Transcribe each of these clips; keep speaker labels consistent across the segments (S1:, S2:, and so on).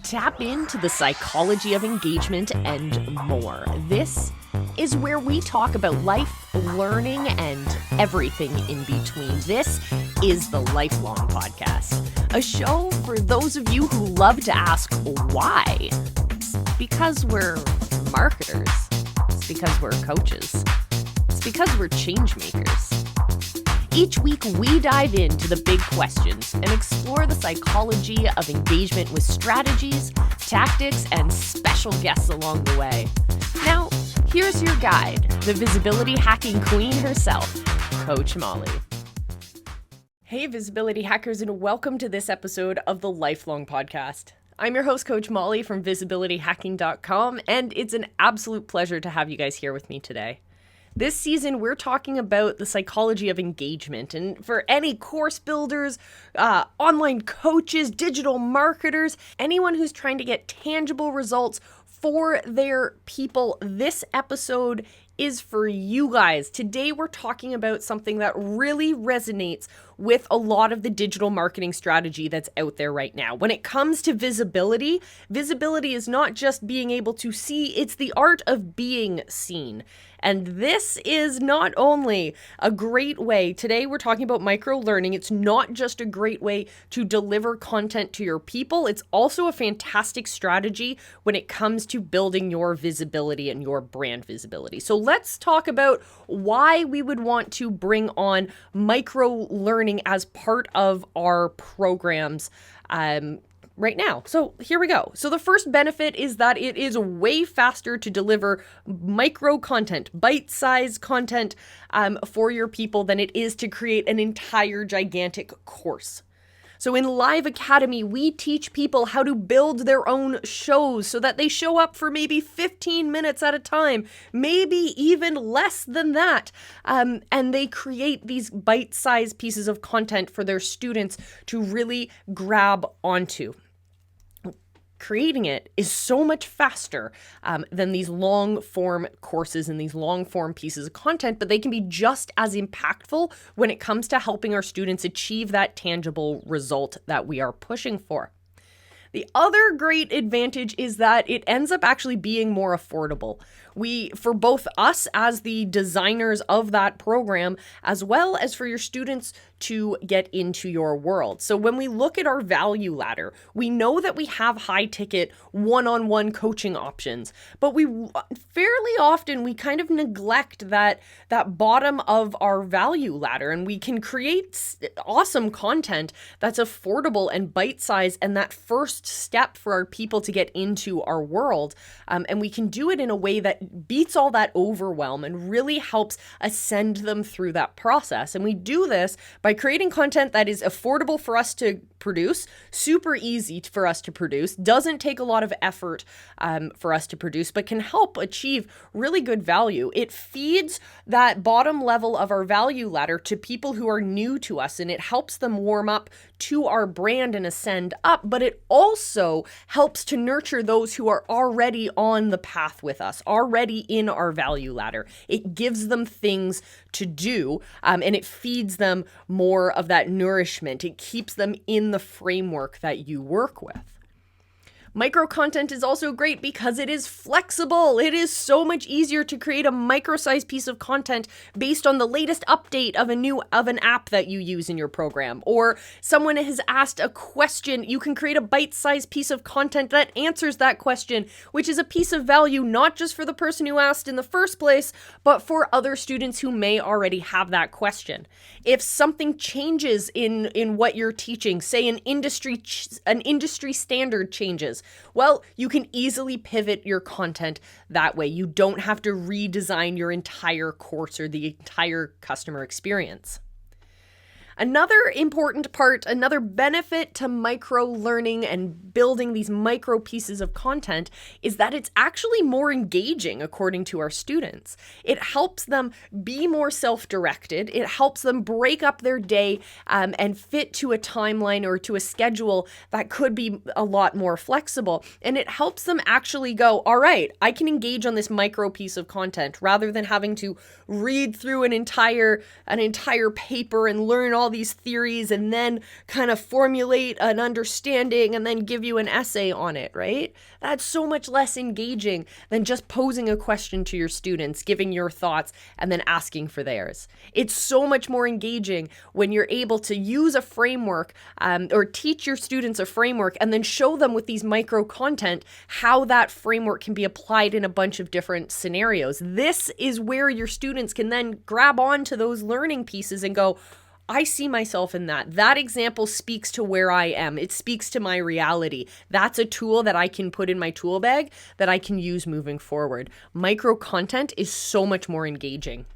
S1: Tap into the psychology of engagement and more. This is where we talk about life, learning, and everything in between. This is the Lifelong Podcast, a show for those of you who love to ask why. It's because we're marketers. It's because we're coaches. It's because we're change makers. Each week, we dive into the big questions and explore the psychology of engagement with strategies, tactics, and special guests along the way. Now, here's your guide, the visibility hacking queen herself, Coach Molly. Hey, visibility hackers, and welcome to this episode of the Lifelong Podcast. I'm your host, Coach Molly from visibilityhacking.com, and it's an absolute pleasure to have you guys here with me today. This season, we're talking about the psychology of engagement. And for any course builders, online coaches, digital marketers, anyone who's trying to get tangible results for their people, this episode is for you guys. Today, we're talking about something that really resonates with a lot of the digital marketing strategy that's out there right now. When it comes to visibility, visibility is not just being able to see, it's the art of being seen. And this is not only a great way, today we're talking about micro learning. It's not just a great way to deliver content to your people. It's also a fantastic strategy when it comes to building your visibility and your brand visibility. So let's talk about why we would want to bring on micro learning as part of our programs right now. So here we go. So the first benefit is that it is way faster to deliver micro content, bite-sized content for your people than it is to create an entire gigantic course. So in Live Academy, we teach people how to build their own shows so that they show up for maybe 15 minutes at a time, maybe even less than that. And they create these bite-sized pieces of content for their students to really grab onto. Creating it is so much faster than these long form courses and these long form pieces of content, but they can be just as impactful when it comes to helping our students achieve that tangible result that we are pushing for. The other great advantage is that it ends up actually being more affordable. For both us as the designers of that program, as well as for your students to get into your world. So when we look at our value ladder, we know that we have high ticket one-on-one coaching options, but we fairly often, we kind of neglect that bottom of our value ladder, and we can create awesome content that's affordable and bite-sized and that first step for our people to get into our world. And we can do it in a way that beats all that overwhelm and really helps ascend them through that process. And we do this by creating content that is affordable for us to produce, super easy for us to produce, doesn't take a lot of effort for us to produce, but can help achieve really good value. It feeds that bottom level of our value ladder to people who are new to us, and it helps them warm up to our brand and ascend up, but it also helps to nurture those who are already on the path with us, already in our value ladder. It gives them things to do, and it feeds them more of that nourishment. It keeps them in the framework that you work with. Micro content is also great because it is flexible. It is so much easier to create a micro-sized piece of content based on the latest update of an app that you use in your program. Or someone has asked a question, you can create a bite-sized piece of content that answers that question, which is a piece of value not just for the person who asked in the first place, but for other students who may already have that question. If something changes in what you're teaching, say an industry standard changes, well, you can easily pivot your content that way. You don't have to redesign your entire course or the entire customer experience. Another important part, another benefit to micro learning and building these micro pieces of content is that it's actually more engaging according to our students. It helps them be more self-directed. It helps them break up their day and fit to a timeline or to a schedule that could be a lot more flexible. And it helps them actually go, all right, I can engage on this micro piece of content rather than having to read through an entire paper and learn all all these theories and then kind of formulate an understanding and then give you an essay on it, right? That's so much less engaging than just posing a question to your students, giving your thoughts, and then asking for theirs. It's so much more engaging when you're able to use a framework or teach your students a framework and then show them with these micro content how that framework can be applied in a bunch of different scenarios. This is where your students can then grab onto those learning pieces and go, I see myself in that. That example speaks to where I am. It speaks to my reality. That's a tool that I can put in my tool bag that I can use moving forward. Micro content is so much more engaging.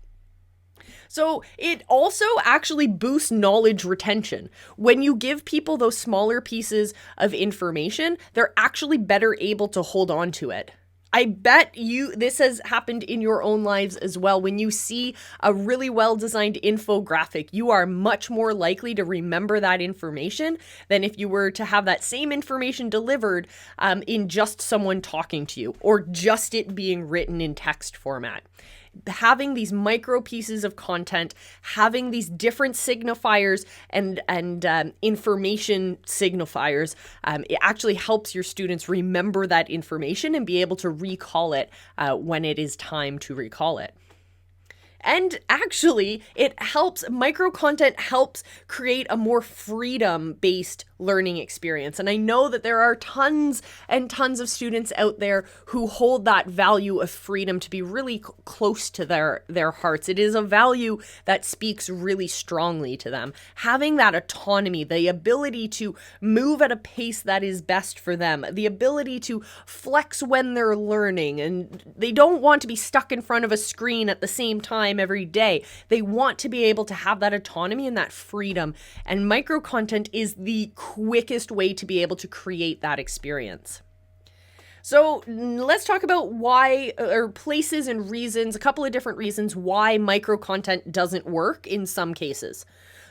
S1: So it also actually boosts knowledge retention. When you give people those smaller pieces of information, they're actually better able to hold on to it. I bet you this has happened in your own lives as well. When you see a really well-designed infographic, you are much more likely to remember that information than if you were to have that same information delivered in just someone talking to you or just it being written in text format. Having these micro pieces of content, having these different signifiers and information signifiers, it actually helps your students remember that information and be able to recall it when it is time to recall it. And actually, micro content helps create a more freedom-based learning experience. And I know that there are tons and tons of students out there who hold that value of freedom to be really close to their hearts. It is a value that speaks really strongly to them. Having that autonomy, the ability to move at a pace that is best for them, the ability to flex when they're learning, and they don't want to be stuck in front of a screen at the same time every day. They want to be able to have that autonomy and that freedom. And micro content is the quickest way to be able to create that experience. So let's talk about why, or places and reasons, a couple of different reasons why micro content doesn't work in some cases.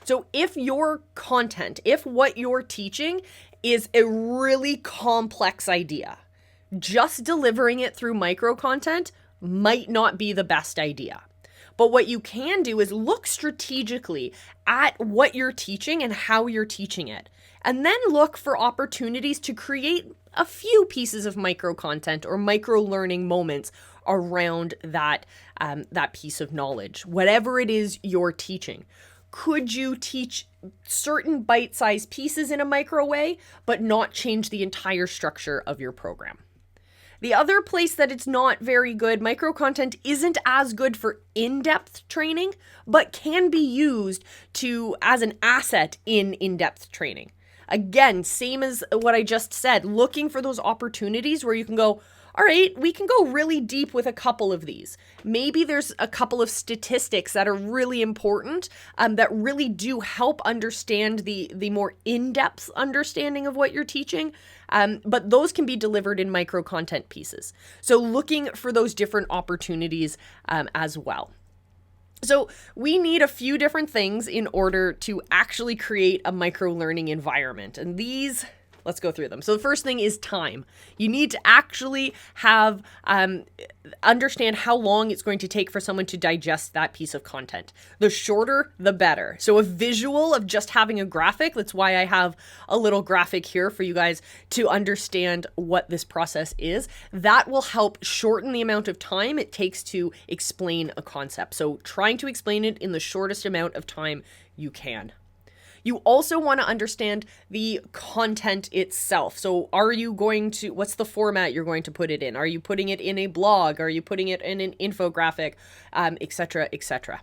S1: So if your content, if what you're teaching is a really complex idea, just delivering it through micro content might not be the best idea. But what you can do is look strategically at what you're teaching and how you're teaching it, and then look for opportunities to create a few pieces of micro content or micro learning moments around that piece of knowledge, whatever it is you're teaching. Could you teach certain bite-sized pieces in a micro way, but not change the entire structure of your program? The other place that it's not very good, micro content isn't as good for in-depth training, but can be used as an asset in in-depth training. Again, same as what I just said, looking for those opportunities where you can go, all right, we can go really deep with a couple of these. Maybe there's a couple of statistics that are really important that really do help understand the more in-depth understanding of what you're teaching. But those can be delivered in micro content pieces. So looking for those different opportunities as well. So we need a few different things in order to actually create a micro learning environment. And these, let's go through them. So the first thing is time. You need to actually have, understand how long it's going to take for someone to digest that piece of content. The shorter, the better. So a visual of just having a graphic, that's why I have a little graphic here for you guys to understand what this process is. That will help shorten the amount of time it takes to explain a concept. So trying to explain it in the shortest amount of time you can. You also want to understand the content itself. So what's the format you're going to put it in? Are you putting it in a blog? Are you putting it in an infographic, et cetera, et cetera.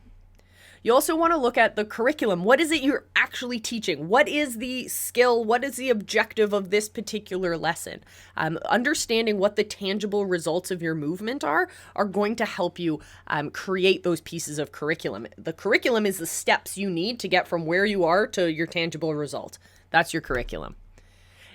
S1: You also want to look at the curriculum. What is it you're actually teaching? What is the skill? What is the objective of this particular lesson? Understanding what the tangible results of your movement are going to help you create those pieces of curriculum. The curriculum is the steps you need to get from where you are to your tangible result. That's your curriculum.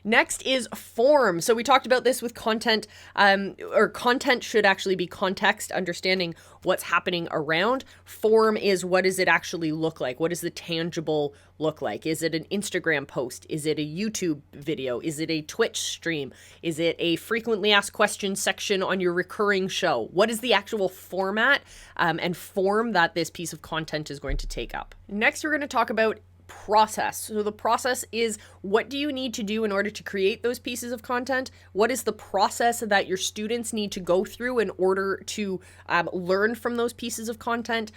S1: Next is form. So we talked about this with content, or content should actually be context, understanding what's happening around. Form is, what does it actually look like? What does the tangible look like? Is it an Instagram post? Is it a YouTube video? Is it a Twitch stream? Is it a frequently asked questions section on your recurring show? What is the actual format and form that this piece of content is going to take up? Next, we're going to talk about process. So the process is, what do you need to do in order to create those pieces of content? What is the process that your students need to go through in order to learn from those pieces of content?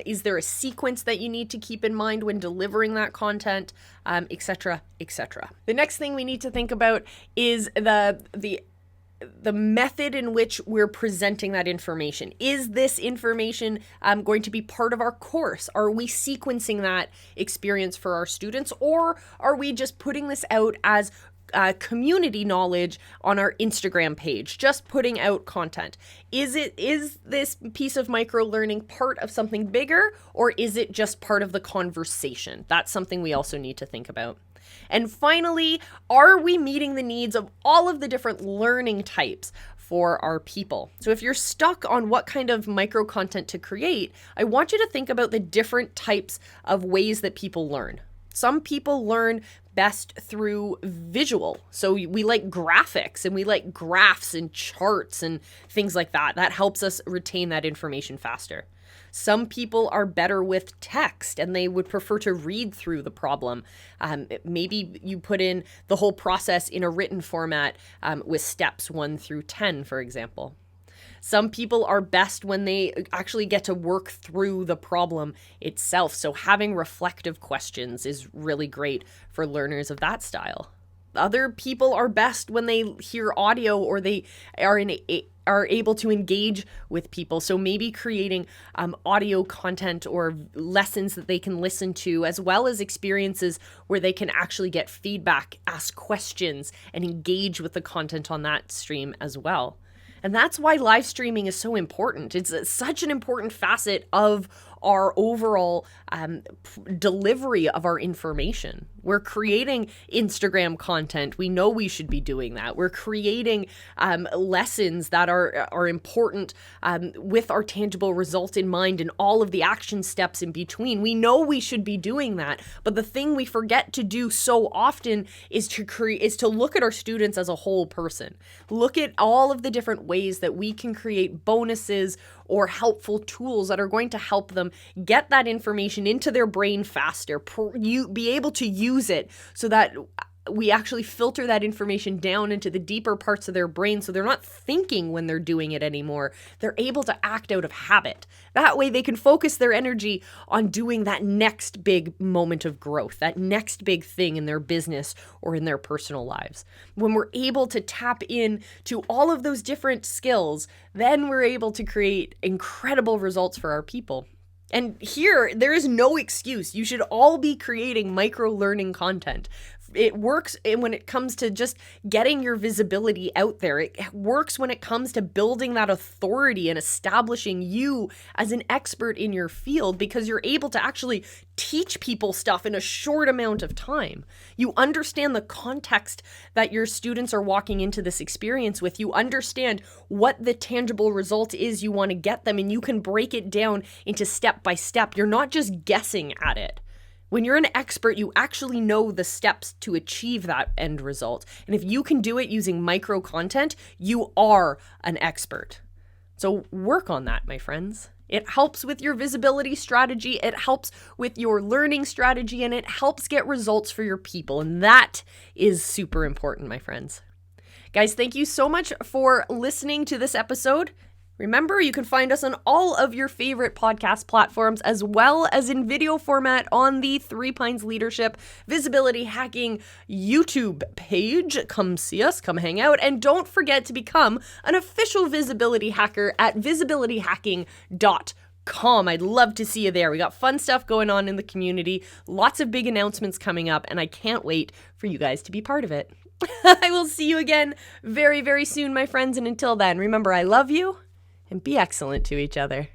S1: Is there a sequence that you need to keep in mind when delivering that content, etc., etc. The next thing we need to think about is the method in which we're presenting that information. Is this information going to be part of our course? Are we sequencing that experience for our students, or are we just putting this out as community knowledge on our Instagram page, just putting out content? Is this piece of micro learning part of something bigger, or is it just part of the conversation? That's something we also need to think about. And finally, are we meeting the needs of all of the different learning types for our people? So if you're stuck on what kind of micro content to create, I want you to think about the different types of ways that people learn. Some people learn best through visual. So we like graphics and we like graphs and charts and things like that. That helps us retain that information faster. Some people are better with text and they would prefer to read through the problem. Maybe you put in the whole process in a written format with steps 1 through 10, for example. Some people are best when they actually get to work through the problem itself. So having reflective questions is really great for learners of that style. Other people are best when they hear audio or they are able to engage with people. So maybe creating audio content or lessons that they can listen to, as well as experiences where they can actually get feedback, ask questions, and engage with the content on that stream as well. And that's why live streaming is so important. It's such an important facet of our overall delivery of our information. We're creating Instagram content. We know we should be doing that. We're creating lessons that are important with our tangible result in mind and all of the action steps in between. We know we should be doing that, but the thing we forget to do so often is to look at our students as a whole person. Look at all of the different ways that we can create bonuses or helpful tools that are going to help them get that information into their brain faster, be able to use it so that we actually filter that information down into the deeper parts of their brain so they're not thinking when they're doing it anymore. They're able to act out of habit. That way they can focus their energy on doing that next big moment of growth, that next big thing in their business or in their personal lives. When we're able to tap in to all of those different skills, then we're able to create incredible results for our people. And here, there is no excuse. You should all be creating micro learning content. It works when it comes to just getting your visibility out there. It works when it comes to building that authority and establishing you as an expert in your field, because you're able to actually teach people stuff in a short amount of time. You understand the context that your students are walking into this experience with. You understand what the tangible result is you want to get them, and you can break it down into step by step. You're not just guessing at it. When you're an expert, you actually know the steps to achieve that end result. And if you can do it using micro content, you are an expert. So work on that, my friends. It helps with your visibility strategy, it helps with your learning strategy, and it helps get results for your people. And that is super important, my friends. Guys, thank you so much for listening to this episode. Remember, you can find us on all of your favorite podcast platforms, as well as in video format on the Three Pines Leadership Visibility Hacking YouTube page. Come see us, come hang out, and don't forget to become an official visibility hacker at visibilityhacking.com. I'd love to see you there. We got fun stuff going on in the community, lots of big announcements coming up, and I can't wait for you guys to be part of it. I will see you again very, very soon, my friends, and until then, remember, I love you. And be excellent to each other.